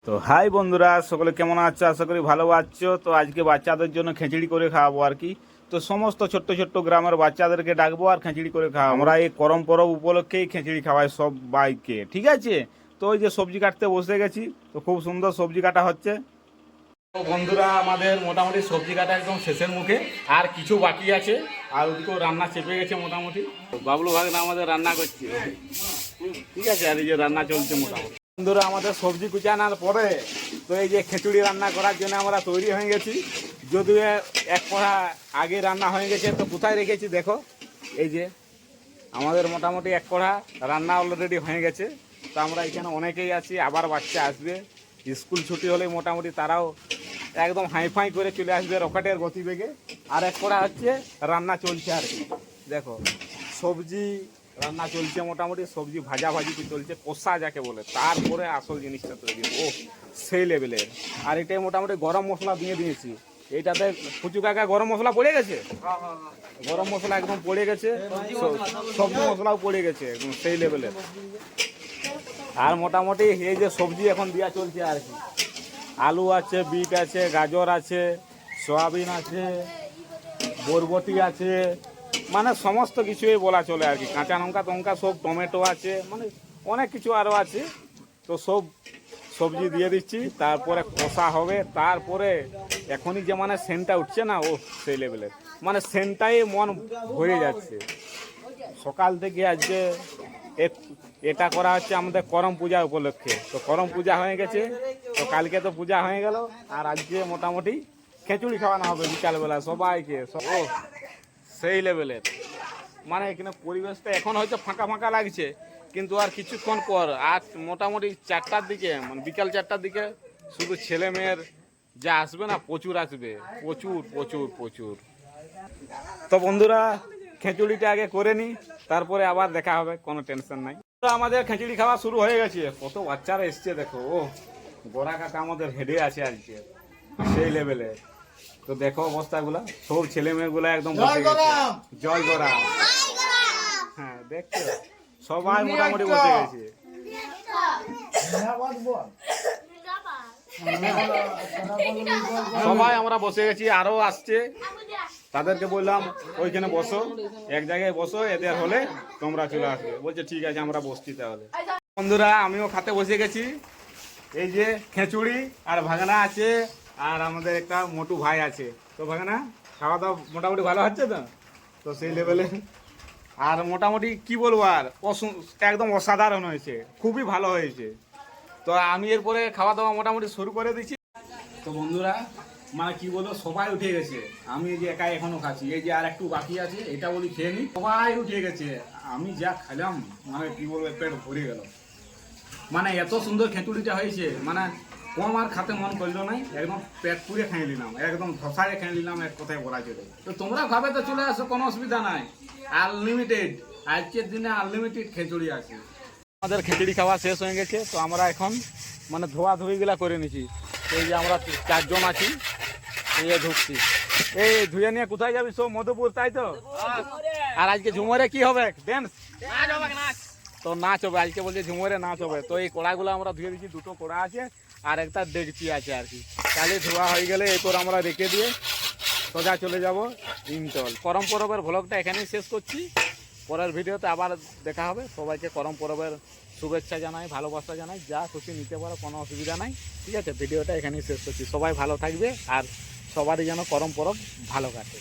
তো হাই বন্ধুরা, সকলে কেমন আছো? আশা করি ভালো আছো। তো আজকে বাচ্চাদের জন্য খিচুড়ি করে খাওয়াবো আর কি। তো সমস্ত ছোট্ট ছোট্ট গ্রামের বাচ্চাদেরকে ডাকবো আর খিচুড়ি করে খাওয়াবো। আমরা এই করম পরব উপলক্ষেই খিচুড়ি খাওয়াই সব বাইকে, ঠিক আছে? তো ওই যে সবজি কাটতে বসে গেছি, তো খুব সুন্দর সবজি কাটা হচ্ছে। তো বন্ধুরা, আমাদের মোটামুটি সবজি কাটা একদম শেষের মুখে, আর কিছু বাকি আছে। আর ওদিকেও রান্না চেপে গেছে মোটামুটি। বাবলু ভাগনা আমাদের রান্না করছে, ঠিক আছে? আর এই যে রান্না চলছে মোটামুটি। বন্ধুরা, আমাদের সবজি কুচানোর পরে তো এই যে খিচুড়ি রান্না করার জন্য আমরা তৈরি হয়ে গেছি। যদিও এক কড়া আগে রান্না হয়ে গেছে, তো কোথায় রেখেছি দেখো। এই যে আমাদের মোটামুটি এক কড়া রান্না অলরেডি হয়ে গেছে। তো আমরা এখানে অনেকেই আছি, আবার বাচ্চা আসবে। স্কুল ছুটি হলে মোটামুটি তারাও একদম হাইফাই করে চলে আসবে রকেটের গতিবেগে। আর এক কড়া হচ্ছে রান্না চলছে আর কি। দেখো সবজি রান্না চলছে, মোটামুটি সবজি ভাজাভাজি চলছে, কষা যাকে বলে, তারপরে আসল জিনিসটা তৈরি। ও সেই লেভেলের। আর এটাই মোটামুটি গরম মশলা দিয়ে দিয়েছি। এইটাতে ফুচু কাকা গরম মশলা পড়ে গেছে, গরম মশলা একদম পড়ে গেছে, সবজি মশলাও পড়ে গেছে একদম সেই লেভেলের। আর মোটামুটি এই যে সবজি এখন দেওয়া চলছে আর কি। আলু আছে, বিট আছে, গাজর আছে, সয়াবিন আছে, বরবটি আছে, মানে সমস্ত কিছুই বলা চলে আর কি। কাঁচা লঙ্কা টঙ্কা সব, টমেটো আছে, মানে অনেক কিছু আরও আছে। তো সব সবজি দিয়ে দিচ্ছি, তারপরে কষা হবে। তারপরে এখনই যে মানে সেন্টটা উঠছে না, ও সেই লেভেলের, মানে সেন্টটাই মন ভরে যাচ্ছে। সকাল থেকে আজকে এটা করা হচ্ছে আমাদের করম পূজা উপলক্ষে। তো করম পূজা হয়ে গেছে, তো কালকে তো পূজা হয়ে গেল, আর আজকে মোটামুটি খিচুড়ি খাওয়ানো হবে বিকালবেলা সবাইকে। ও সেই লেভেলের, মানে এখানে পরিবেশটা এখন হয়তো ফাঁকা ফাঁকা লাগছে, কিন্তু আর কিছুক্ষণ পর আর মোটামুটি 4টার দিকে, মানে বিকাল 4টার দিকে শুধু ছেলে মেয়ের যা আসবে না, প্রচুর আসবে, প্রচুর প্রচুর প্রচুর। তো বন্ধুরা, খিচুড়িটা আগে করে নিই, তারপরে আবার দেখা হবে, কোনো টেনশন নাই। আমাদের খিচুড়ি খাওয়া শুরু হয়ে গেছে। কত বাচ্চারা এসছে দেখো। ও গোড়া কাকা আমাদের হেডে আছে আজকে, সেই লেভেলে। তো দেখো অবস্থাগুলা, সব ছেলে মেয়েগুলা একদম বসে গেছে। জয় গোরা, হ্যাঁ দেখছো, সবাই মোটামুটি বসে গেছে। সবাই আমরা বসে গেছি, আরো আসছে, তাদেরকে বললাম ওইখানে বসো, এক জায়গায় বসো, এদের হলে তোমরা চলে আসবে। বলছে ঠিক আছে, আমরা বসছি তাহলে। বন্ধুরা, আমিও খাতে বসে গেছি। এই যে খিচুড়ি আর ভাগনা আছে, আর আমাদের একটা মোটু ভাই আছে। তো ভাগনা, খাওয়া দাওয়া মোটামুটি ভালো হচ্ছে তো? তো সেই লেভেলে। আর মোটামুটি কি বলবো, আর একদম অসাধারণ হয়েছে, খুবই ভালো হয়েছে। তো আমি এরপরে খাওয়া দাওয়া মোটামুটি শুরু করে দিচ্ছি। তো বন্ধুরা, মানে কি বলবো, সবাই উঠে গেছে, আমি এই যে একাই এখনো খাচ্ছি। এই যে আর একটু বাকি আছে, এটা বলি খেয়ে নি। সবাই উঠে গেছে, আমি যা খেলাম, মানে কি বলবো, পেট ভরে গেল। মানে এত সুন্দর খিচুড়িটা হয়েছে, মানে কম আর খাতে মন করলো নাই, একদম পেট পুড়ে খেয়ে নিলাম, একদম ধসায় খেয়ে নিলাম, এক কথায় বলা চলে। তো তোমরা খাবে তো চলে আসো, কোনো অসুবিধা নাই। আনলিমিটেড, আজকের দিনে আনলিমিটেড খিচুড়ি আছে। আমাদের খিচুড়ি খাওয়া শেষ হয়ে গেছে, তো আমরা এখন মানে ধোয়াধুয়িগুলা করে নিছি। এই যে আমরা 4 জন আছি, এই ঢুকছি। এই ধুয়ে নিয়ে কোথায় যাবি? সব মধুপুর, তাই তো? আর আজকে ঝুমরে কি হবে? ড্যান্স, তো নাচ হবে আজকে, বলছে ঝুমরে নাচ হবে। তো এই কড়াগুলো আমরা ধুয়ে দিচ্ছি, 2টো কড়া আছে আর একটা ডেকচি আছে আর কি। তাহলে ধোয়া হয়ে গেলে এরপর আমরা রেখে দিয়ে সোজা চলে যাব ইমতল। করম পরবের ভ্লগটা এখানেই শেষ করছি। পরের ভিডিওতে আবার দেখা হবে। সবাইকে করম পরবের শুভেচ্ছা জানাই, ভালোবাসা জানাই, যা খুশি নিতে পারো, কোনো অসুবিধা নাই, ঠিক আছে? ভিডিওটা এখানেই শেষ করছি। সবাই ভালো থাকবে, আর সবারই যেন করম পরব ভালো কাটে।